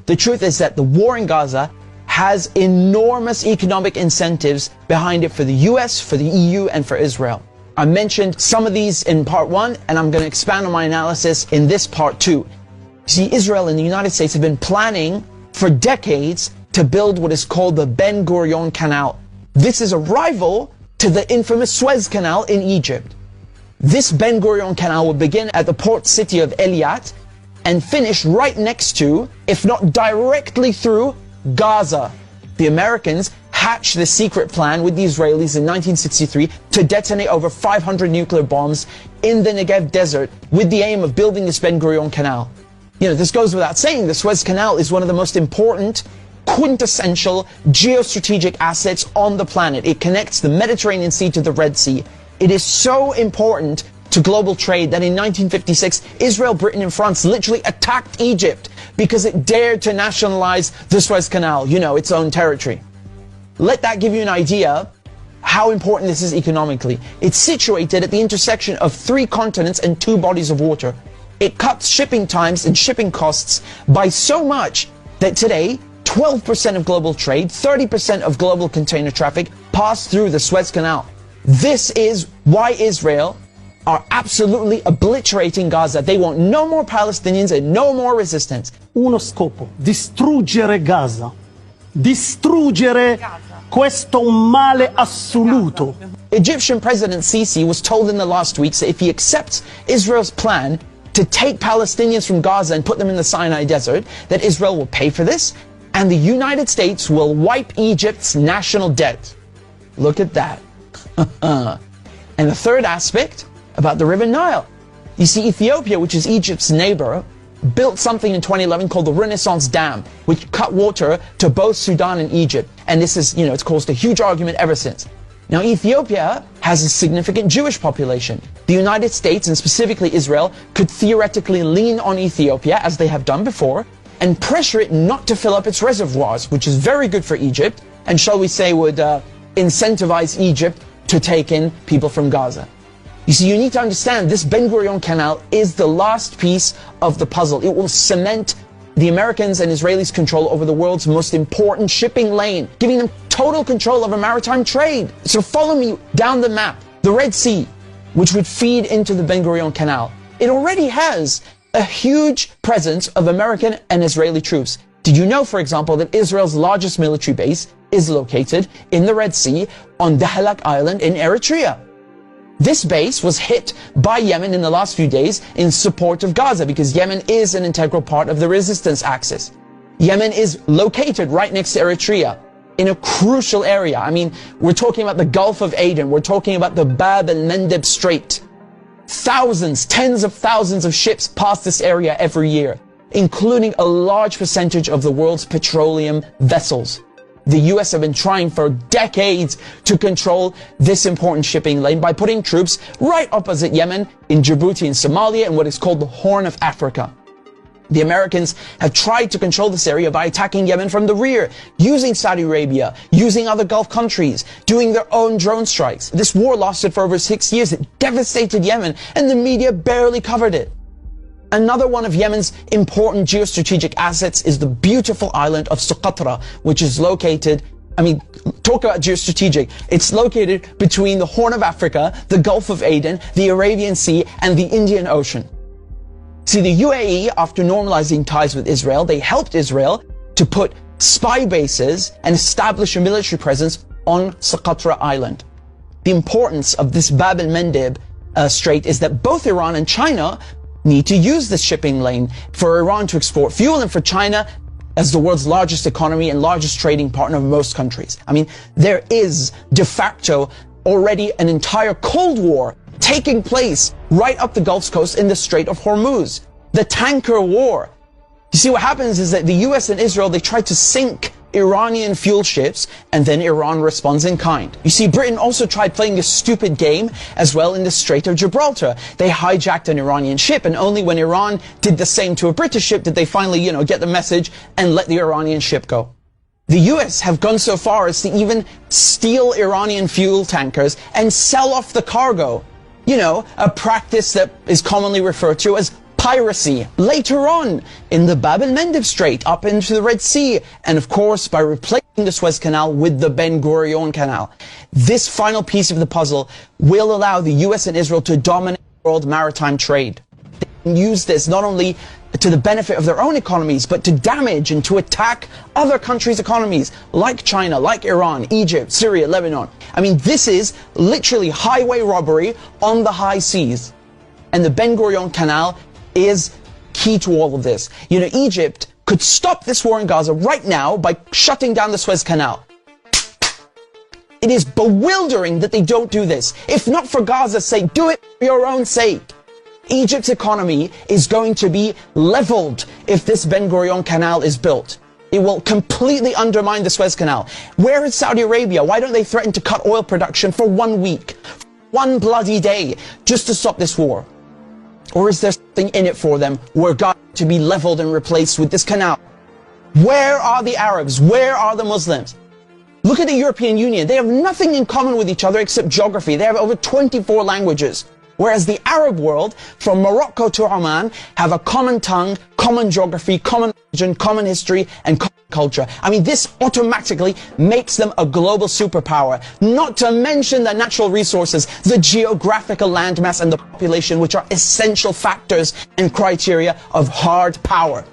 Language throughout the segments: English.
The truth is that the war in Gaza has enormous economic incentives behind it for the US, for the EU, and for Israel. I mentioned some of these in part 1, and I'm going to expand on my analysis in this part 2. See, Israel and the United States have been planning for decades to build what is called the Ben Gurion Canal. This is a rival to the infamous Suez Canal in Egypt. This Ben Gurion Canal will begin at the port city of Eilat and finish right next to, if not directly through, Gaza. The Americans hatched the secret plan with the Israelis in 1963 to detonate over 500 nuclear bombs in the Negev desert with the aim of building this Ben Gurion Canal. You know, this goes without saying, the Suez Canal is one of the most important, quintessential geostrategic assets on the planet. It connects the Mediterranean Sea to the Red Sea. It is so important to global trade that in 1956, Israel, Britain, and France literally attacked Egypt because it dared to nationalize the Suez Canal, you know, its own territory. Let that give you an idea how important this is economically. It's situated at the intersection of 3 continents and 2 bodies of water. It cuts shipping times and shipping costs by so much that today, 12% of global trade, 30% of global container traffic pass through the Suez Canal. This is why Israel are absolutely obliterating Gaza. They want no more Palestinians and no more resistance. Uno scopo, distruggere Gaza. Distruggere questo male assoluto. Egyptian President Sisi was told in the last weeks that if he accepts Israel's plan to take Palestinians from Gaza and put them in the Sinai desert, that Israel will pay for this, and the United States will wipe Egypt's national debt. Look at that. And the third aspect, about the River Nile. You see, Ethiopia, which is Egypt's neighbor, built something in 2011 called the Renaissance Dam, which cut water to both Sudan and Egypt. And this is, you know, it's caused a huge argument ever since. Now, Ethiopia has a significant Jewish population. The United States, and specifically Israel, could theoretically lean on Ethiopia, as they have done before, and pressure it not to fill up its reservoirs, which is very good for Egypt, and shall we say would incentivize Egypt to take in people from Gaza. You see, you need to understand this Ben Gurion Canal is the last piece of the puzzle. It will cement the Americans' and Israelis' control over the world's most important shipping lane, giving them total control over maritime trade. So follow me down the map. The Red Sea, which would feed into the Ben Gurion Canal. It already has a huge presence of American and Israeli troops. Did you know, for example, that Israel's largest military base is located in the Red Sea on Dahlak Island in Eritrea? This base was hit by Yemen in the last few days in support of Gaza because Yemen is an integral part of the resistance axis. Yemen is located right next to Eritrea in a crucial area. I mean, we're talking about the Gulf of Aden. We're talking about the Bab el-Mandeb Strait. Thousands, tens of thousands of ships pass this area every year, including a large percentage of the world's petroleum vessels. The US have been trying for decades to control this important shipping lane by putting troops right opposite Yemen, in Djibouti and Somalia, in what is called the Horn of Africa. The Americans have tried to control this area by attacking Yemen from the rear, using Saudi Arabia, using other Gulf countries, doing their own drone strikes. This war lasted for over 6 years. It devastated Yemen, and the media barely covered it. Another one of Yemen's important geostrategic assets is the beautiful island of Socotra, which is located, I mean, talk about geostrategic. It's located between the Horn of Africa, the Gulf of Aden, the Arabian Sea, and the Indian Ocean. See, the UAE, after normalizing ties with Israel, they helped Israel to put spy bases and establish a military presence on Socotra Island. The importance of this Bab el-Mandeb Strait is that both Iran and China need to use this shipping lane for Iran to export fuel and for China as the world's largest economy and largest trading partner of most countries. I mean, there is de facto already an entire Cold War taking place right up the Gulf Coast in the Strait of Hormuz. The tanker war. You see, what happens is that the US and Israel, they try to sink Iranian fuel ships, and then Iran responds in kind. You see, Britain also tried playing a stupid game as well in the Strait of Gibraltar. They hijacked an Iranian ship, and only when Iran did the same to a British ship did they finally, get the message and let the Iranian ship go. The US have gone so far as to even steal Iranian fuel tankers and sell off the cargo. A practice that is commonly referred to as piracy, later on in the Bab el-Mandeb Strait, up into the Red Sea, and of course by replacing the Suez Canal with the Ben Gurion Canal. This final piece of the puzzle will allow the US and Israel to dominate world maritime trade. They can use this not only to the benefit of their own economies, but to damage and to attack other countries' economies, like China, like Iran, Egypt, Syria, Lebanon. I mean, this is literally highway robbery on the high seas. And the Ben Gurion Canal is key to all of this. You know, Egypt could stop this war in Gaza right now by shutting down the Suez Canal. It is bewildering that they don't do this. If not for Gaza's sake, do it for your own sake. Egypt's economy is going to be leveled if this Ben Gurion Canal is built. It will completely undermine the Suez Canal. Where is Saudi Arabia? Why don't they threaten to cut oil production for 1 week? 1 bloody day, just to stop this war? Or is there something in it for them where God to be leveled and replaced with this canal? Where are the Arabs? Where are the Muslims? Look at the European Union. They have nothing in common with each other except geography. They have over 24 languages. Whereas the Arab world, from Morocco to Oman, have a common tongue, common geography, common religion, common history, and common culture. I mean, this automatically makes them a global superpower. Not to mention the natural resources, the geographical landmass, and the population, which are essential factors and criteria of hard power.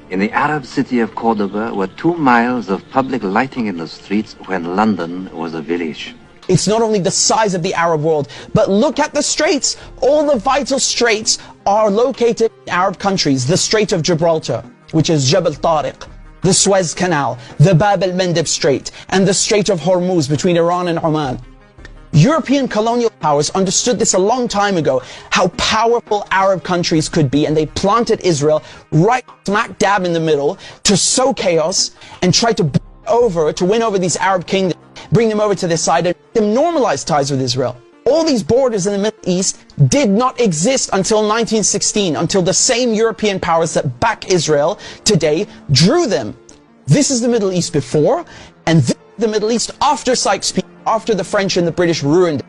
In the Arab city of Cordoba were 2 miles of public lighting in the streets when London was a village. It's not only the size of the Arab world, but look at the straits. All the vital straits are located in Arab countries. The Strait of Gibraltar, which is Jabal Tariq, the Suez Canal, the Bab el-Mandeb Strait, and the Strait of Hormuz between Iran and Oman. European colonial powers understood this a long time ago, how powerful Arab countries could be, and they planted Israel right smack dab in the middle to sow chaos and try to win over these Arab kingdoms, bring them over to their side and make them normalize ties with Israel. All these borders in the Middle East did not exist until 1916, until the same European powers that back Israel today drew them. This is the Middle East before, and this is the Middle East after Sykes-Picot, after the French and the British ruined it.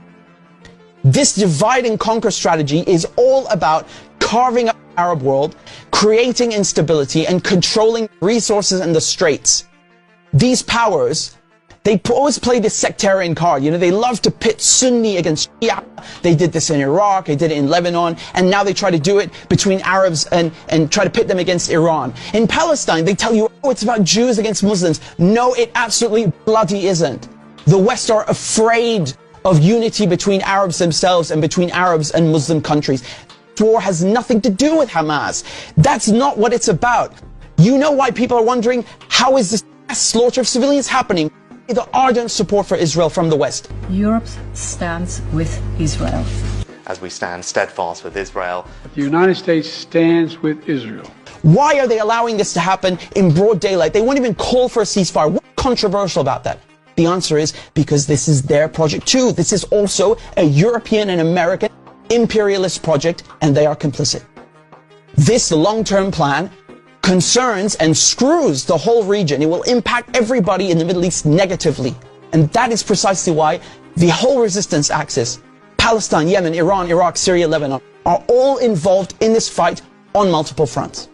This divide and conquer strategy is all about carving up the Arab world, creating instability, and controlling resources and the straits. These powers, they always play this sectarian card. You know, they love to pit Sunni against Shia. They did this in Iraq, they did it in Lebanon, and now they try to do it between Arabs and try to pit them against Iran. In Palestine, they tell you, oh, it's about Jews against Muslims. No, it absolutely bloody isn't. The West are afraid of unity between Arabs themselves and between Arabs and Muslim countries. This war has nothing to do with Hamas. That's not what it's about. You know why people are wondering, how is this mass slaughter of civilians happening? The ardent support for Israel from the West. Europe stands with Israel. As we stand steadfast with Israel. The United States stands with Israel. Why are they allowing this to happen in broad daylight? They won't even call for a ceasefire. What's controversial about that? The answer is because this is their project too. This is also a European and American imperialist project, and they are complicit. This long-term plan concerns and screws the whole region. It will impact everybody in the Middle East negatively. And that is precisely why the whole resistance axis, Palestine, Yemen, Iran, Iraq, Syria, Lebanon, are all involved in this fight on multiple fronts.